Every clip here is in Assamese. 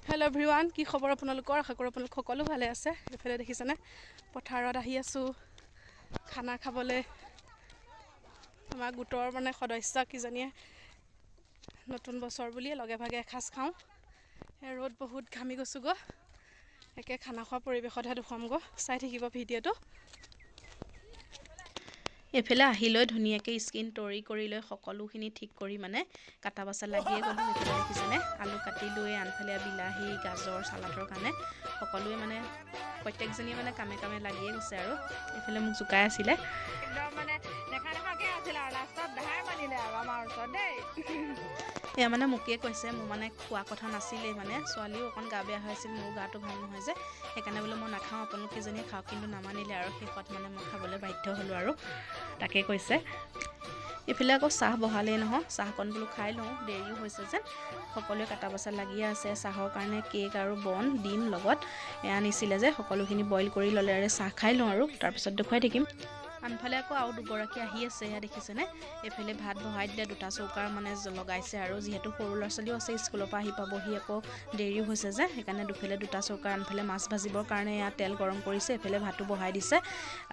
হেল্ল' এভৰিৱান, কি খবৰ আপোনালোকৰ? আশা কৰোঁ আপোনালোক সকলো ভালে আছে। এইফালে দেখিছেনে পথাৰত আহি আছোঁ খানা খাবলৈ। আমাৰ গোটৰ সদস্য কিজনীয়ে নতুন বছৰ বুলি লগে ভাগে এসাঁজ খাওঁ। ৰ'দ বহুত ঘামি গৈছোঁগৈ, একে খানা খোৱা পৰিৱেশতহে দেখুৱামগৈ, চাই থাকিব ভিডিঅ'টো। এইফালে আহি লৈ ধুনীয়াকৈ স্কিন তৰি কৰি লৈ সকলোখিনি ঠিক কৰি কাটা বাচা লাগিয়ে গ'লোঁ। এইফালে দেখিছেনে আলু কাটি লৈ, আনফালে বিলাহী গাজৰ চালাডৰ কাৰণে সকলোৱে প্ৰত্যেকজনী কামে কামে লাগিয়ে গৈছে। আৰু এইফালে মোক জোকাই আছিলে, এয়া মোকে কৈছে, মোৰ খোৱা কথা নাছিলেই, ছোৱালীও অকণ গা বেয়া হৈ আছিল, মোৰ গাটো ভাল নহয় যে, সেইকাৰণে বোলো মই নাখাওঁ, আপোনালোক কেইজনীয়ে খাওঁ। কিন্তু নামানিলে আৰু শেষত মই খাবলৈ বাধ্য হ'লোঁ আৰু তাকে কৈছে। এইফালে আকৌ চাহ বহালেই নহয়, চাহকণ বোলো খাই লওঁ, দেৰিও হৈছে যেন। সকলোৱে কাটা বচা লাগিয়ে আছে। চাহৰ কাৰণে কেক আৰু বন ডিম লগত আনিছিলে যে, সকলোখিনি বইল কৰি ল'লে আৰু চাহ খাই লওঁ আৰু তাৰপিছত দেখুৱাই থাকিম। আনফালে আকৌ আৰু দুগৰাকী আহি আছে, এয়া দেখিছেনে। এইফালে ভাত বহাই দিলে, দুটা চৌকাৰ লগাইছে আৰু যিহেতু সৰু ল'ৰা ছোৱালীও আছে, স্কুলৰ পৰা আহি পাবহি, আকৌ দেৰিও হৈছে যে, সেইকাৰণে দুফালে দুটা চৌকাৰ। আনফালে মাছ ভাজিবৰ কাৰণে এয়া তেল গৰম কৰিছে, এইফালে ভাতো বহাই দিছে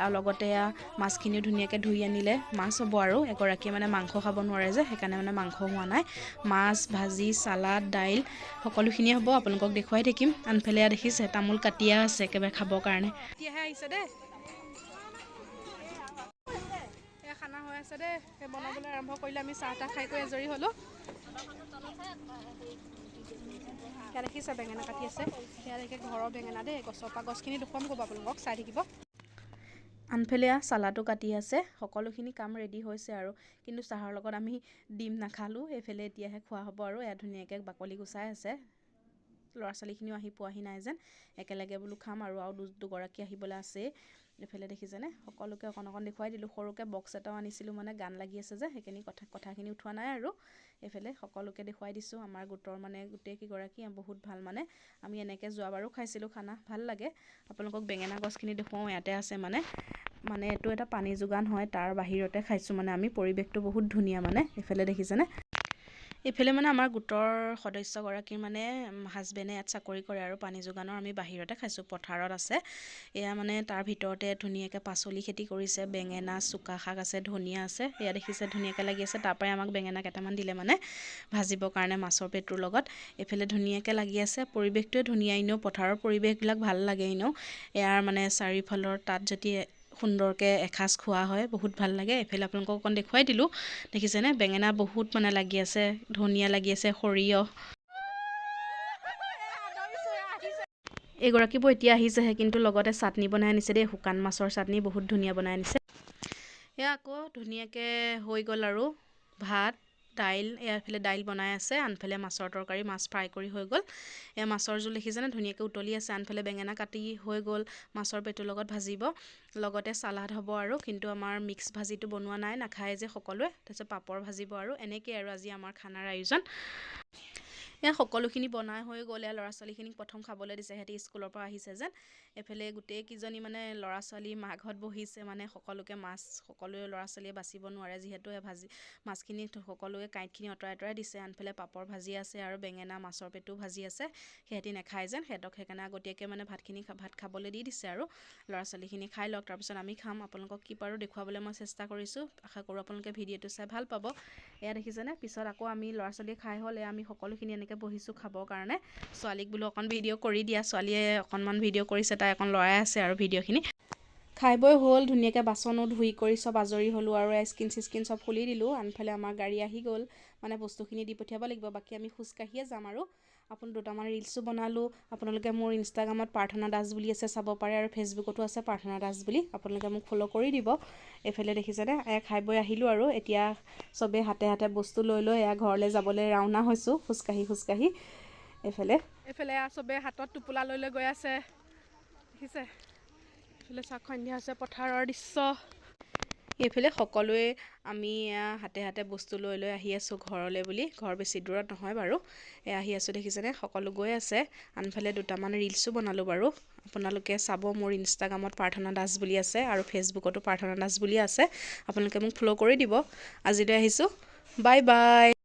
আৰু লগতে এয়া মাছখিনিও ধুনীয়াকৈ ধুই আনিলে। মাছ হ'ব আৰু এগৰাকীয়ে মাংস খাব নোৱাৰে যে, সেইকাৰণে মাংস হোৱা নাই। মাছ ভাজি চালাড দাইল সকলোখিনিয়ে হ'ব, আপোনালোকক দেখুৱাই থাকিম। আনফালে এয়া দেখিছে তামোল কাটিয়া আছে একেবাৰে খাবৰ কাৰণে। এতিয়াহে আহিছে দেই, খানা হৈ আছে দেই, সেই বনাবলৈ আৰম্ভ কৰিলে। আমি চাহ তাহ খাই কৰি আজৰি হ'লোঁ। সেয়া দেখিছে বেঙেনা কাটি আছে, সেয়া দেখে ঘৰৰ বেঙেনা দেই, গছৰ পৰা। গছখিনি দেখুৱাম ক'ব আপোনালোকক, চাই থাকিব। আনফালে চালাডো কাটি আছে, সকলোখিনি কাম ৰেডি হৈছে আৰু। কিন্তু চাহৰ লগত আমি ডিম নাখালোঁ, এইফালে এতিয়াহে খোৱা হ'ব আৰু। এয়া ধুনীয়াকৈ বাকলি গুচাই আছে, ল'ৰা ছোৱালীখিনিও আহি পোৱাহি নাই যেন, একেলগে বোলো খাম আৰু দুগৰাকী আহিবলৈ আছেই। এইফালে দেখিছেনে সকলোকে অকণ অকণ দেখুৱাই দিলোঁ। সৰুকৈ বক্স এটাও আনিছিলোঁ, গান লাগি আছে যে, সেইখিনি কথাখিনি উঠোৱা নাই আৰু। এইফালে সকলোকে দেখুৱাই দিছোঁ। আমাৰ গোটৰ গোটেই কেইগৰাকী বহুত ভাল। আমি এনেকৈ যোৱাবাৰো খাইছিলোঁ খানা, ভাল লাগে। আপোনালোকক বেঙেনা গছখিনি দেখুৱাওঁ, ইয়াতে আছে এইটো এটা পানী যোগান হয়, তাৰ বাহিৰতে খাইছোঁ। আমি পৰিৱেশটো বহুত ধুনীয়া। এইফালে দেখিছেনে, এইফালে আমাৰ গোটৰ সদস্যগৰাকীৰ হাজবেণ্ডে ইয়াত চাকৰি কৰে আৰু পানী যোগানৰ। আমি বাহিৰতে খাইছোঁ, পথাৰত আছে। এয়া তাৰ ভিতৰতে ধুনীয়াকৈ পাচলি খেতি কৰিছে, বেঙেনা চুকা শাক আছে, ধনিয়া আছে। এয়া দেখিছে ধুনীয়াকৈ লাগি আছে, তাৰ পৰাই আমাক বেঙেনা কেইটামান দিলে ভাজিবৰ কাৰণে মাছৰ পেটোৰ লগত। এইফালে ধুনীয়াকৈ লাগি আছে, পৰিৱেশটোৱে ধুনীয়া। এনেও পথাৰৰ পৰিৱেশবিলাক ভাল লাগে এনেও। ইয়াৰ চাৰিওফালৰ তাত যদি সুন্দৰকৈ এসাঁজ খোৱা হয়, বহুত ভাল লাগে। এইফালে আপোনালোকক অকণ দেখুৱাই দিলোঁ, দেখিছেনে বেঙেনা বহুত লাগি আছে, ধনিয়া লাগি আছে, সৰিয়হ। এইগৰাকীবোৰ এতিয়া আহিছেহে, কিন্তু লগতে চাটনি বনাই আনিছে দেই, শুকান মাছৰ চাটনি বহুত ধুনীয়া বনাই আনিছে। এয়া আকৌ ধুনীয়াকৈ হৈ গ'ল আৰু ভাত দাইল। এইফালে দাইল বনাই আছে, আনফালে মাছৰ তৰকাৰী, মাছ ফ্ৰাই কৰি হৈ গ'ল। এয়া মাছৰ জোল দেখিছেনে ধুনীয়াকৈ উতলি আছে। আনফালে বেঙেনা কাটি হৈ গ'ল, মাছৰ পেটোৰ লগত ভাজিব, লগতে চালাড হ'ব আৰু। কিন্তু আমাৰ মিক্স ভাজিটো বনোৱা নাই, নাখায় যে সকলোৱে। তাৰপিছত পাপৰ ভাজিব আৰু এনেকৈ আৰু আজি আমাৰ খানাৰ আয়োজন। এয়া সকলোখিনি বনাই হৈ গ'ল। এয়া ল'ৰা ছোৱালীখিনিক প্ৰথম খাবলৈ দিছে, সিহঁতি স্কুলৰ পৰা আহিছে যেন। এইফালে গোটেইকেইজনী ল'ৰা ছোৱালী মাঘত বহিছে, সকলোকে মাছ, সকলোৱে ল'ৰা ছোৱালীয়ে বাচিব নোৱাৰে যিহেতু। মাছখিনি সকলোৱে কাঁইটখিনি আঁতৰাই দিছে। আনফালে পাপৰ ভাজি আছে আৰু বেঙেনা মাছৰ পেটো ভাজি আছে। সিহঁতি নাখায় যেন, সিহঁতক সেইকাৰণে আগতীয়াকৈ ভাত খাবলৈ দি দিছে আৰু। ল'ৰা ছোৱালীখিনি খাই লওক, তাৰপিছত আমি খাম। আপোনালোকক কি পাৰোঁ দেখুৱাবলৈ মই চেষ্টা কৰিছোঁ। আশা কৰোঁ আপোনালোকে ভিডিঅ'টো চাই ভাল পাব। এয়া দেখিছেনে, পিছত আকৌ আমি ল'ৰা ছোৱালীয়ে খাই হ'ল, আমি সকলোখিনি এনেকৈ বহিছোঁ খাবৰ কাৰণে। ছোৱালীক বোলো অকণ ভিডিঅ' কৰি দিয়া, ছোৱালীয়ে অকণমান ভিডিঅ' কৰিছে, তাই অকণ লৰাই আছে আৰু ভিডিঅ'খিনি। খাই বৈ হ'ল, ধুনীয়াকৈ বাচনো ধুই কৰি চব আজৰি হ'লোঁ আৰু স্কিন চিস্কিন চব খুলি দিলোঁ। আনফালে আমাৰ গাড়ী আহি গ'ল, বস্তুখিনি দি পঠিয়াব লাগিব। বাকী আমি খোজকাঢ়িয়ে যাম আৰু। দুটামান ৰিলচো বনালোঁ। আপোনালোকে মোৰ ইনষ্টাগ্ৰামত প্ৰাৰ্থনা দাস বুলি আছে, চাব পাৰে, আৰু ফেচবুকতো আছে প্ৰাৰ্থনা দাস বুলি। আপোনালোকে মোক ফ'ল' কৰি দিব। এইফালে দেখিছেনে, খাই বৈ আহিলোঁ আৰু এতিয়া চবেই হাতে হাতে বস্তু লৈ লৈ ঘৰলৈ যাবলৈ ৰাওনা হৈছোঁ, খোজকাঢ়ি। এইফালে চবেই হাতত টোপোলা লৈ লৈ গৈ আছে, দেখিছে। এইফালে চাওক, সন্ধিয়া হৈছে, পথাৰৰ দৃশ্য। এইফালে সকলোৱে আমি হাতে হাতে বস্তু লৈ লৈ আহি আছোঁ ঘৰলৈ বুলি। ঘৰ বেছি দূৰত নহয় বাৰু, আহি আছোঁ দেখিছেনে, সকলো গৈ আছে। আনফালে দুটামান ৰিলচো বনালোঁ বাৰু, আপোনালোকে চাব। মোৰ ইনষ্টাগ্ৰামত প্ৰাৰ্থনা দাস বুলি আছে আৰু ফেচবুকতো প্ৰাৰ্থনা দাস বুলি আছে। আপোনালোকে মোক ফ'ল' কৰি দিব। আজিলৈ আহিছোঁ, বাই বাই।